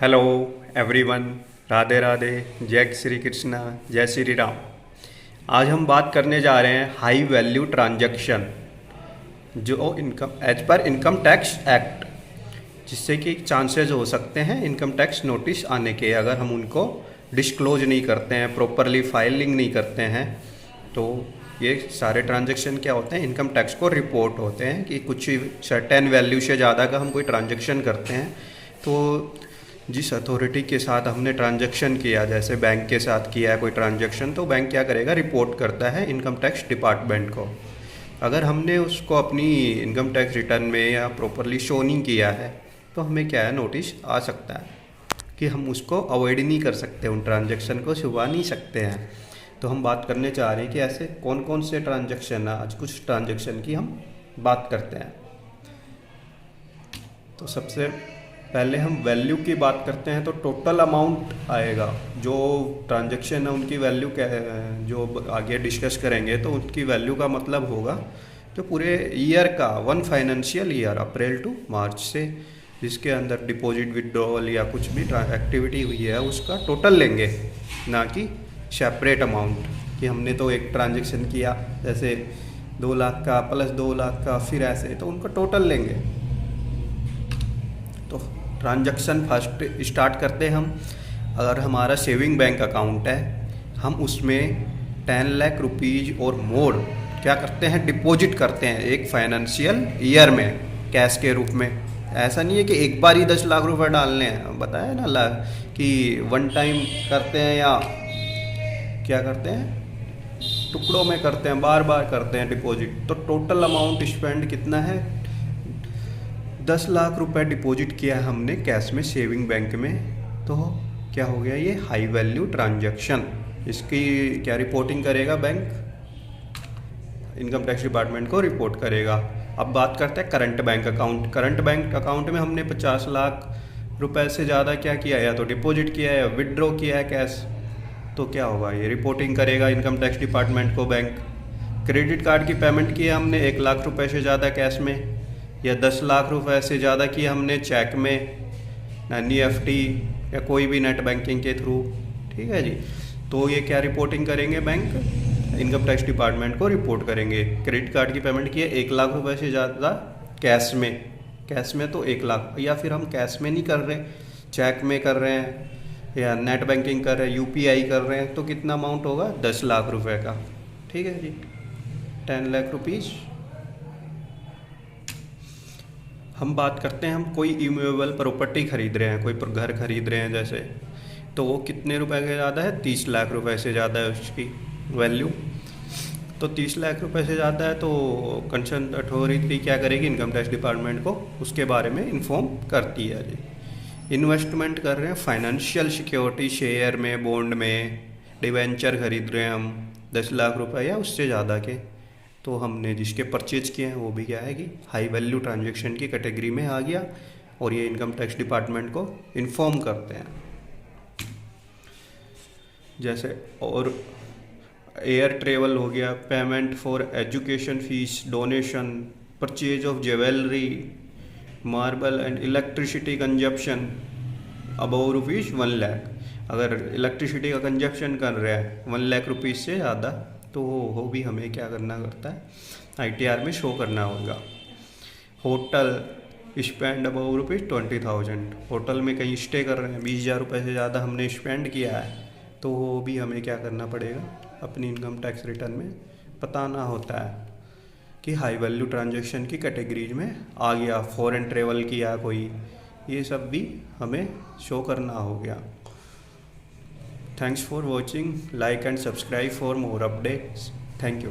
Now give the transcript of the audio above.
Hello everyone, Radhe Radhe, जय श्री कृष्णा, जय श्री राम। आज हम बात करने जा रहे हैं हाई वैल्यू ट्रांजैक्शन, जो इनकम एज पर इनकम टैक्स एक्ट, जिससे कि चांसेस हो सकते हैं इनकम टैक्स नोटिस आने के, अगर हम उनको डिस्क्लोज नहीं करते हैं, प्रॉपरली फाइलिंग नहीं करते हैं। तो ये सारे ट्रांजैक्शन क्या होते हैं, इनकम टैक्स को रिपोर्ट होते हैं कि कुछ सर्टेन वैल्यू से ज़्यादा का हम कोई ट्रांजैक्शन करते हैं तो जिस अथॉरिटी के साथ हमने ट्रांजैक्शन किया, जैसे बैंक के साथ किया है कोई ट्रांजैक्शन, तो बैंक क्या करेगा, रिपोर्ट करता है इनकम टैक्स डिपार्टमेंट को। अगर हमने उसको अपनी इनकम टैक्स रिटर्न में या प्रॉपरली शो नहीं किया है तो हमें क्या है, नोटिस आ सकता है कि हम उसको अवॉइड नहीं कर सकते, उन ट्रांजैक्शन को छुपा नहीं सकते हैं। तो हम बात करने चाह रहे हैं कि ऐसे कौन कौन से ट्रांजैक्शन है। आज कुछ ट्रांजैक्शन की हम बात करते हैं। तो सबसे पहले हम वैल्यू की बात करते हैं। तो टोटल अमाउंट आएगा, जो ट्रांजैक्शन है उनकी वैल्यू क्या है, जो आगे डिस्कस करेंगे। तो उनकी वैल्यू का मतलब होगा जो पूरे ईयर का, one financial year April to March से जिसके अंदर डिपॉजिट, विड्रॉवल या कुछ भी एक्टिविटी हुई है उसका टोटल लेंगे, ना कि सेपरेट अमाउंट कि हमने तो एक ट्रांजैक्शन किया जैसे 2 लाख का प्लस 2 लाख का, फिर ऐसे, तो उनका टोटल लेंगे। तो ट्रांजैक्शन फर्स्ट स्टार्ट करते हैं हम। अगर हमारा सेविंग बैंक अकाउंट है, हम उसमें 10 लाख रुपीज़ और मोर क्या करते हैं, डिपॉजिट करते हैं एक फाइनेंशियल ईयर में कैश के रूप में। ऐसा नहीं है कि एक बार ही 10 लाख रुपए डालने हैं, बताया ना कि वन टाइम करते हैं या क्या करते हैं, टुकड़ों में करते हैं, बार बार करते हैं डिपॉजिट। तो टोटल अमाउंट स्पेंड कितना है, 10 लाख रुपए डिपॉजिट किया है हमने कैश में सेविंग बैंक में। तो क्या हो गया, ये हाई वैल्यू ट्रांजैक्शन। इसकी क्या रिपोर्टिंग करेगा बैंक, इनकम टैक्स डिपार्टमेंट को रिपोर्ट करेगा। अब बात करते हैं current bank account. Current bank account में हमने 50 लाख रुपए से ज़्यादा क्या किया है, या तो डिपॉजिट किया है या विड्रॉ किया है कैश। तो क्या होगा, ये रिपोर्टिंग करेगा इनकम टैक्स डिपार्टमेंट को बैंक। क्रेडिट कार्ड की पेमेंट की है हमने 1 लाख रुपए से ज़्यादा कैश में, या 10 लाख रुपए से ज़्यादा किया हमने चेक में, NEFT या कोई भी नेट बैंकिंग के थ्रू, ठीक है जी। तो ये क्या रिपोर्टिंग करेंगे बैंक, इनकम टैक्स डिपार्टमेंट को रिपोर्ट करेंगे। क्रेडिट कार्ड की पेमेंट की है 1 लाख रुपए से ज़्यादा कैश में तो 1 लाख, या फिर हम कैश में नहीं कर रहे, चेक में कर रहे हैं या नेट बैंकिंग कर रहे हैं, UPI कर रहे हैं, तो कितना अमाउंट होगा, 10 लाख रुपए का, ठीक है जी, 10 लाख रुपीज़। हम बात करते हैं, हम कोई इमूवेबल प्रॉपर्टी खरीद रहे हैं, कोई घर खरीद रहे हैं जैसे, तो वो कितने रुपए का ज़्यादा है, 30 लाख रुपए से ज़्यादा है उसकी वैल्यू। तो 30 लाख रुपए से ज़्यादा है तो कंसर्न अथॉरिटी क्या करेगी, इनकम टैक्स डिपार्टमेंट को उसके बारे में इन्फॉर्म करती है जी। इन्वेस्टमेंट कर रहे हैं फाइनेंशियल सिक्योरिटी, शेयर में, बॉन्ड में, डिवेंचर खरीद रहे हैं हम 10 लाख रुपए या उससे ज़्यादा के, तो हमने जिसके परचेज किए हैं वो भी क्या है कि हाई वैल्यू ट्रांजैक्शन की कैटेगरी में आ गया, और ये इनकम टैक्स डिपार्टमेंट को इन्फॉर्म करते हैं। जैसे और एयर ट्रेवल हो गया, payment for education fees, donation, purchase of jewellery, marble and electricity consumption above rupees 1 lakh. अगर इलेक्ट्रिसिटी का कंजप्शन कर रहे हैं 1 लाख रुपीज़ से ज़्यादा, तो वो भी हमें क्या करना करता है, ITR में शो करना होगा। Hotel spend above rupees 20,000, hotel में कहीं स्टे कर रहे हैं, 20,000 रुपये से ज़्यादा हमने स्पेंड किया है, तो वो भी हमें क्या करना पड़ेगा, अपनी इनकम टैक्स रिटर्न में बताना होता है कि हाई वैल्यू ट्रांजैक्शन की कैटेगरीज में आ गया। फॉरेन ट्रेवल किया कोई, ये सब भी हमें शो करना हो गया। Thanks for watching, like and subscribe for more updates. Thank you.